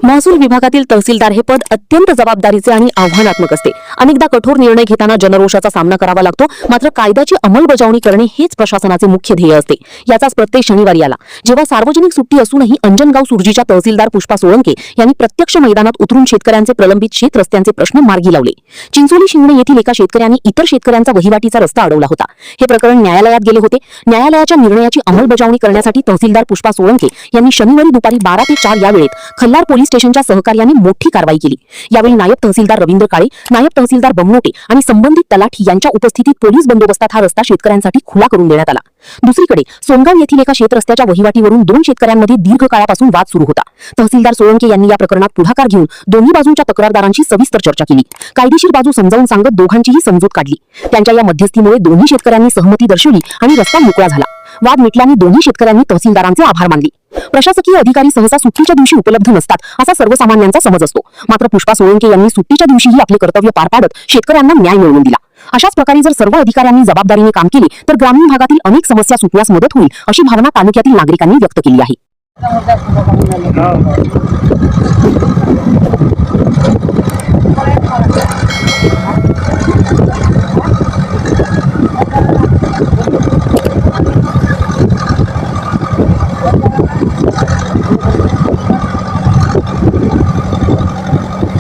महसूल विभागातील तहसीलदार हे पद अत्यंत जबाबदारीचे आणि आव्हानात्मक असते। अनेकदा कठोर निर्णय घेताना जनरोषाचा सामना करावा लागतो, मात्र कायद्याची अंमलबजावणी करणे हेच प्रशासनाचे मुख्य ध्येय असते। याचाच प्रत्येक शनिवारी आला, जेव्हा सार्वजनिक सुट्टी असूनही अंजनगाव सुर्जीच्या तहसीलदार पुष्पा सोळंके यांनी प्रत्यक्ष मैदानात उतरून शेतकऱ्यांचे प्रलंबित शेत रस्त्यांचे प्रश्न मार्गी लावले। चिंचोली शिंगणे येथील एका शेतकऱ्यांनी इतर शेतकऱ्यांचा वहिवाटीचा रस्ता अडवला होता। हे प्रकरण न्यायालयात गेले होते। न्यायालयाच्या निर्णयाची अंमलबजावणी करण्यासाठी तहसीलदार पुष्पा सोळंके यांनी शनिवारी दुपारी 12 ते 4 या वेळेत खल्लार पोलीस स्टेशनच्या सहकार्याने मोठी कारवाई केली। यावेळी नायब तहसीलदार रवींद्र काळे, नायब तहसीलदार बमनोटे आणि संबंधित तलाठी यांच्या उपस्थितीत पोलीस बंदोबस्तात हा रस्ता शेतकऱ्यांसाठी खुला करून देण्यात आला। दुसरीकडे सोनगाव येथील एका शेतरस्त्याच्या वहिवाटीवरून 2 शेतकऱ्यांमध्ये दीर्घकाळापासून वाद सुरू होता। तहसीलदार सोळंके यांनी या प्रकरणात पुढाकार घेऊन दोन्ही बाजूंच्या तक्रारदारांशी सविस्तर चर्चा केली। कायदेशीर बाजू समजावून सांगत दोघांचीही समजूत काढली। त्यांच्या या मध्यस्थीमुळे दोन्ही शेतकऱ्यांनी सहमती दर्शवली आणि रस्ता मोकळा झाला। वाद मिटल्याने दोन्ही शेतकऱ्यांनी तहसीलदारांचे आभार मानले। प्रशासकीय अधिकारी सहसा सुट्टीच्या दिवशी उपलब्ध नसतात असा सर्वसामान्यांचा समज असतो, मात्र पुष्पा सोळंके यांनी सुट्टीच्या दिवशीही आपले कर्तव्य पार पाडत शेतकऱ्यांना न्याय मिळवून दिला। अशाच प्रकारे जर सर्व अधिकाऱ्यांनी जबाबदारीने काम केले तर ग्रामीण भागातील अनेक समस्या सुटण्यास मदत होईल, अशी भावना तालुक्यातील नागरिकांनी व्यक्त केली आहे।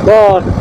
बर